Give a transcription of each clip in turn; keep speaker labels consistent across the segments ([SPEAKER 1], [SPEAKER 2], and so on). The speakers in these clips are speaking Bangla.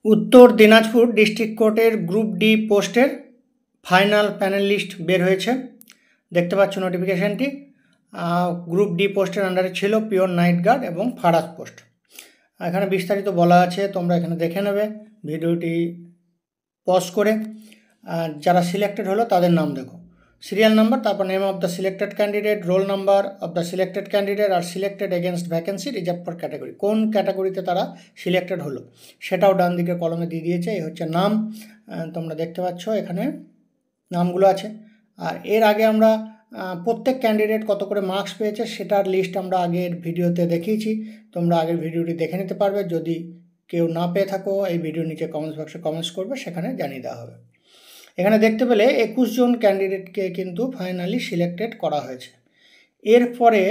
[SPEAKER 1] उत्तर दिनाजपुर डिस्ट्रिक्ट कोर्टेर ग्रुप डी पोस्टर फाइनल पैनल लिस्ट बेर হয়েছে देखते पाচ্ছ নোটিফিকেশনটি গ্রুপ ডি পোস্টের আন্ডারে ছিল পিওর নাইট গার্ড এবং ফারাজ পোস্ট। এখানে বিস্তারিত বলা আছে, তোমরা এখানে দেখে নেবে ভিডিওটি পজ করে। যারা সিলেক্টেড হলো তাদের নাম দেখো, সিরিয়াল নাম্বার, তারপর name of the selected candidate, roll number of the selected candidate are selected against vacancy reserve for category, কোন ক্যাটাগরিতে তারা সিলেক্টেড হলো সেটাও ডান দিকে কলমে দিয়ে দিয়েছে। এই হচ্ছে নাম, তোমরা দেখতে পাচ্ছ এখানে নামগুলো আছে। আর এর আগে আমরা প্রত্যেক ক্যান্ডিডেট কত করে মার্কস পেয়েছে সেটার লিস্ট আমরা আগের ভিডিওতে দেখিয়েছি, তোমরা আগের ভিডিওটি দেখে নিতে পারবে। যদি কেউ না পেয়ে থাকো এই ভিডিওর নিচে কমেন্টস বক্সে কমেন্টস করবে, সেখানে জানিয়ে দেওয়া হবে। এখানে দেখতে পেলে 21 জন ক্যান্ডিডেটকে কিন্তু ফাইনালি সিলেক্টেড করা হয়েছে। এরপরে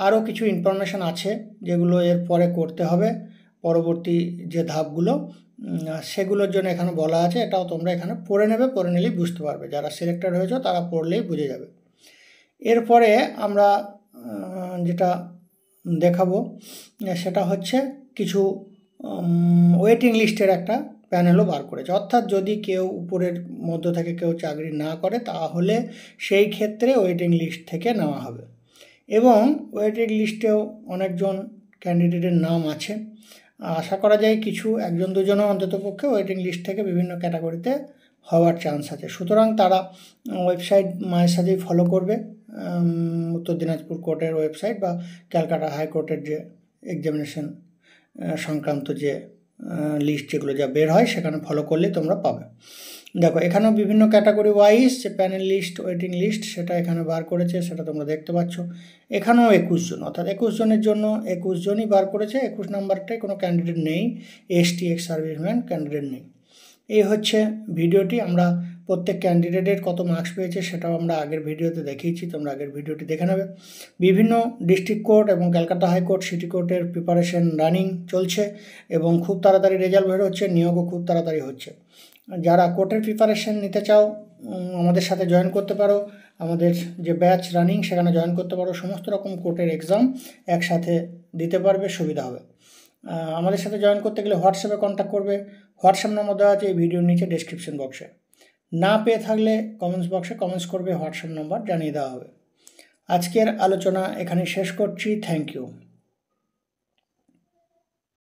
[SPEAKER 1] আরও কিছু ইনফরমেশান আছে যেগুলো এরপরে করতে হবে, পরবর্তী যে ধাপগুলো সেগুলোর জন্য এখানে বলা আছে। এটাও তোমরা এখানে পড়ে নেবে, পড়ে নিলেই বুঝতে পারবে। যারা সিলেক্টেড হয়েছে তারা পড়লেই বুঝে যাবে। এরপরে আমরা যেটা দেখাবো সেটা হচ্ছে কিছু ওয়েটিং লিস্টের একটা প্যানেলও বার করেছে। অর্থাৎ যদি কেউ উপরের মধ্য থেকে কেউ চাকরি না করে তাহলে সেই ক্ষেত্রে ওয়েটিং লিস্ট থেকে নেওয়া হবে। এবং ওয়েটিং লিস্টেও অনেকজন ক্যান্ডিডেটের নাম আছে, আশা করা যায় কিছু একজন দুজনও অন্ততপক্ষে ওয়েটিং লিস্ট থেকে বিভিন্ন ক্যাটাগরিতে হওয়ার চান্স আছে। সুতরাং তারা ওয়েবসাইট মায়ের সাথেই ফলো করবে, উত্তর দিনাজপুর কোর্টের ওয়েবসাইট বা ক্যালকাটা হাইকোর্টের যে এক্সামিনেশন সংক্রান্ত যে লিস্ট যেগুলো যা বের হয় সেখানে ফলো করলে তোমরা পাবে। দেখো এখানেও বিভিন্ন ক্যাটাগরি ওয়াইজ যে প্যানেল লিস্ট, ওয়েটিং লিস্ট সেটা এখানে বার করেছে, সেটা তোমরা দেখতে পাচ্ছ। এখানেও 21 জন, অর্থাৎ 21 জনের জন্য 21 জনই বার করেছে। 21 নাম্বারটায় কোনো ক্যান্ডিডেট নেই, এসটি এক্স সার্ভিসম্যান ক্যান্ডিডেট নেই। এই হচ্ছে ভিডিওটি। আমরা প্রত্যেক ক্যান্ডিডেটের কত মার্কস পেয়েছে সেটাও আমরা আগের ভিডিওতে দেখিয়েছি, তোমরা আগের ভিডিওটি দেখে নেবে। বিভিন্ন ডিস্ট্রিক্ট কোর্ট এবং ক্যালকাটা হাইকোর্ট, সিটি কোর্টের প্রিপারেশন রানিং চলছে এবং খুব তাড়াতাড়ি রেজাল্ট বের হচ্ছে, নিয়োগও খুব তাড়াতাড়ি হচ্ছে। যারা কোর্টের প্রিপারেশন নিতে চাও আমাদের সাথে জয়েন করতে পারো, আমাদের যে ব্যাচ রানিং সেখানে জয়েন করতে পারো। সমস্ত রকম কোর্টের এক্সাম একসাথে দিতে পারবে, সুবিধা হবে। আমাদের সাথে জয়েন করতে গেলে হোয়াটসঅ্যাপে কন্ট্যাক্ট করবে, হোয়াটসঅ্যাপ নাম্বার দেওয়া আছে এই ভিডিওর নিচে ডেসক্রিপশন বক্সে। না পেয়ে থাকলে কমেন্টস বক্সে কমেন্টস করবে, হোয়াটসঅ্যাপ নাম্বার জানিয়ে দেওয়া হবে। আজকের আলোচনা এখানে শেষ করছি, থ্যাংক ইউ।